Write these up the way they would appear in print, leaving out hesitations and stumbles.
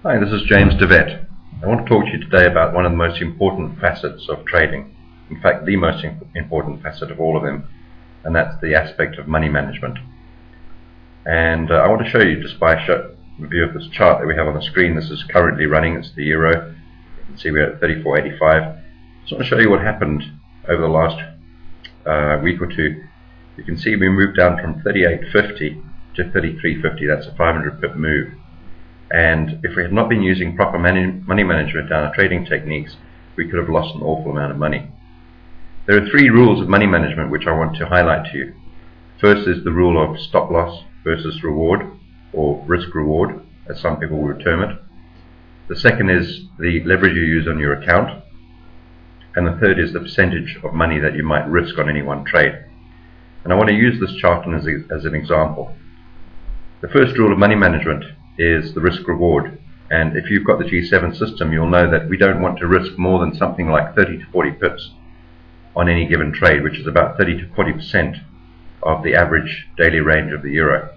Hi, this is James DeVette. I want to talk to you today about one of the most important facets of trading. In fact, the most important facet of all of them, and that's the aspect of money management. And I want to show you, just by a review of this chart that we have on the screen. This is currently running, it's the euro. You can see we're at 34.85. I just want to show you what happened over the last week or two. You can see we moved down from 38.50 to 33.50. That's a 500 pip move. And if we had not been using proper money management and our trading techniques, we could have lost an awful amount of money. There are three rules of money management which I want to highlight to you. First is the rule of stop loss versus reward, or risk reward, as some people would term it. The second is the leverage you use on your account. And the third is the percentage of money that you might risk on any one trade. And I want to use this chart as an example. The first rule of money management is the risk reward, and if you've got the G7 system, you'll know that we don't want to risk more than something like 30 to 40 pips on any given trade, which is about 30 to 40% of the average daily range of the euro.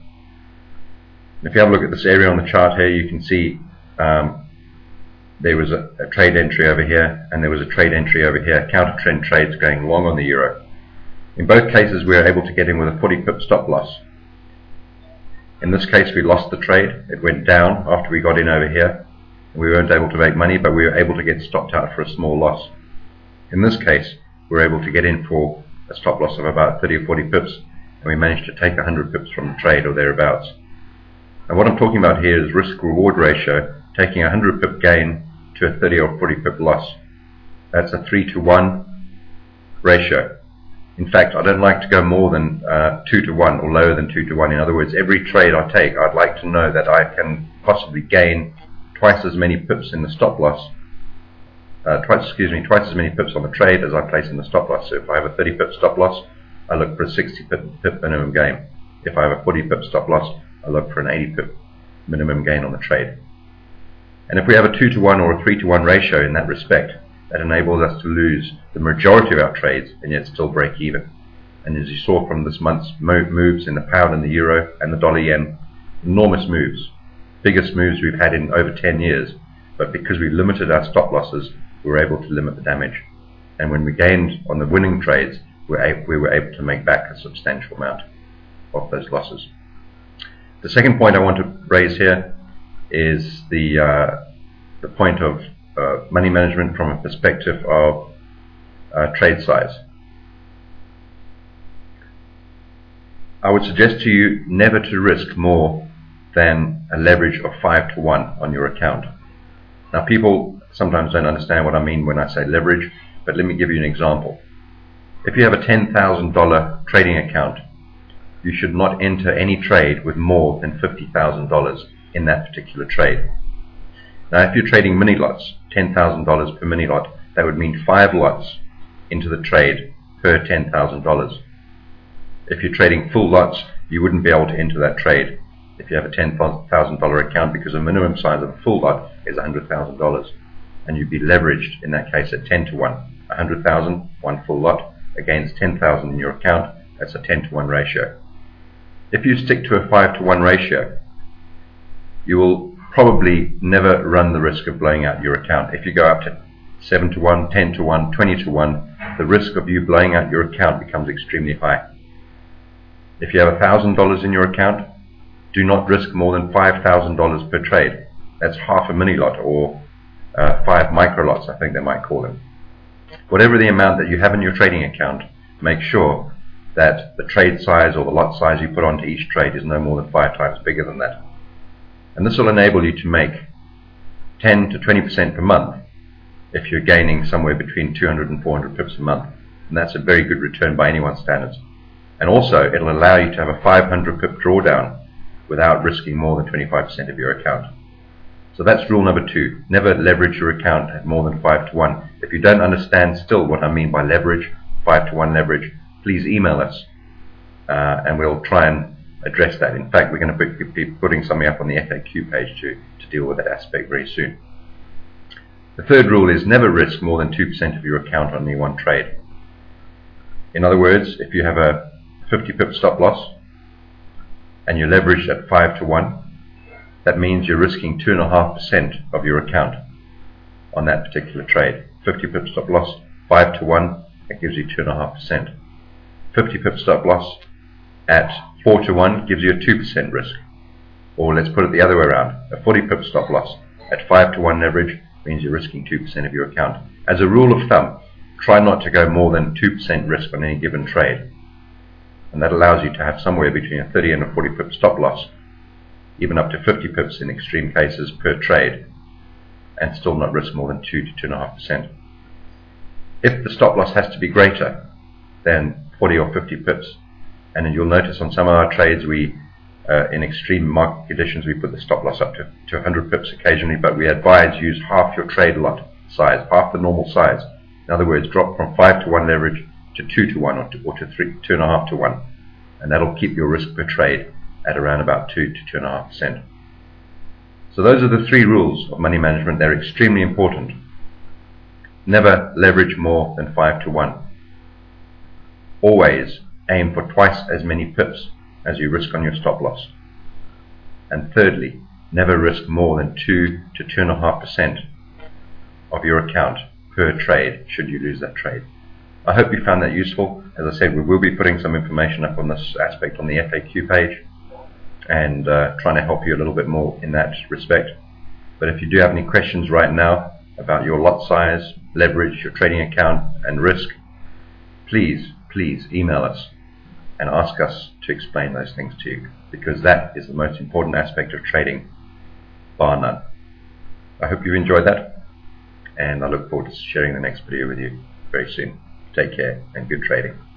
And if you have a look at this area on the chart here, you can see there was a trade entry over here, and there was a trade entry over here, counter trend trades going long on the euro. In both cases, we were able to get in with a 40 pip stop loss. In this case, we lost the trade. It went down after we got in over here. We weren't able to make money, but we were able to get stopped out for a small loss. In this case, we were able to get in for a stop loss of about 30 or 40 pips, and we managed to take 100 pips from the trade or thereabouts. And what I'm talking about here is risk-reward ratio, taking a 100 pip gain to a 30 or 40 pip loss. That's a 3 to 1 ratio. In fact, I don't like to go more than 2 to 1 or lower than 2 to 1. In other words, every trade I take, I'd like to know that I can possibly gain twice as many pips in the stop loss, twice as many pips on the trade as I place in the stop loss. So if I have a 30 pip stop loss, I look for a 60 pip minimum gain. If I have a 40 pip stop loss, I look for an 80 pip minimum gain on the trade. And if we have a 2 to 1 or a 3 to 1 ratio in that respect, that enables us to lose the majority of our trades and yet still break even. And as you saw from this month's moves in the pound and the euro and the dollar yen, enormous moves, biggest moves we've had in over 10 years. But because we limited our stop losses, we were able to limit the damage. And when we gained on the winning trades, we were able to make back a substantial amount of those losses. The second point I want to raise here is the point of money management from a perspective of trade size. I would suggest to you never to risk more than a leverage of 5 to 1 on your account. Now, people sometimes don't understand what I mean when I say leverage, but let me give you an example. If you have a $10,000 trading account, you should not enter any trade with more than $50,000 in that particular trade. Now, if you're trading mini lots, $10,000 per mini lot, that would mean 5 lots into the trade per $10,000. If you're trading full lots, you wouldn't be able to enter that trade if you have a $10,000 account, because the minimum size of a full lot is $100,000, and you'd be leveraged in that case at 10 to 1. 100,000, one full lot, against 10,000 in your account, that's a 10 to 1 ratio. If you stick to a 5 to 1 ratio, you will probably never run the risk of blowing out your account. If you go up to 7 to 1, 10 to 1, 20 to 1, the risk of you blowing out your account becomes extremely high. If you have $1,000 in your account, do not risk more than $5,000 per trade. That's half a mini lot, or 5 micro lots, I think they might call them. Whatever the amount that you have in your trading account, make sure that the trade size or the lot size you put onto each trade is no more than 5 times bigger than that. And this will enable you to make 10 to 20% per month if you're gaining somewhere between 200 and 400 pips a month. And that's a very good return by anyone's standards. And also, it'll allow you to have a 500 pip drawdown without risking more than 25% of your account. So that's rule number 2. Never leverage your account at more than 5 to 1. If you don't understand still what I mean by leverage, 5 to 1 leverage, please email us and we'll try and address that. In fact, we're going to be putting something up on the FAQ page to deal with that aspect very soon. The third rule is never risk more than 2% of your account on any one trade. In other words, if you have a 50 pip stop loss and you're leveraged at 5 to 1, that means you're risking 2.5% of your account on that particular trade. 50 pip stop loss, 5 to 1, that gives you 2.5%. 50 pip stop loss at 4 to 1 gives you a 2% risk. Or let's put it the other way around. A 40 pip stop loss at 5 to 1 leverage means you're risking 2% of your account. As a rule of thumb, try not to go more than 2% risk on any given trade. And that allows you to have somewhere between a 30 and a 40 pip stop loss, even up to 50 pips in extreme cases per trade, and still not risk more than 2 to 2.5%. If the stop loss has to be greater than 40 or 50 pips, and you'll notice on some of our trades in extreme market conditions we put the stop loss up to 100 pips occasionally, but we advise use half your trade lot size, half the normal size. In other words, drop from 5 to 1 leverage to 2 to 1 or to 2.5 to 1, and that'll keep your risk per trade at around about 2 to 2.5%. So those are the 3 rules of money management. They're extremely important. Never leverage more than 5 to 1. Always aim for twice as many pips as you risk on your stop loss. And thirdly, never risk more than 2 to 2.5% of your account per trade should you lose that trade. I hope you found that useful. As I said, we will be putting some information up on this aspect on the FAQ page and trying to help you a little bit more in that respect. But if you do have any questions right now about your lot size, leverage, your trading account and risk, please email us and ask us to explain those things to you, because that is the most important aspect of trading, bar none. I hope you enjoyed that, and I look forward to sharing the next video with you very soon. Take care and good trading.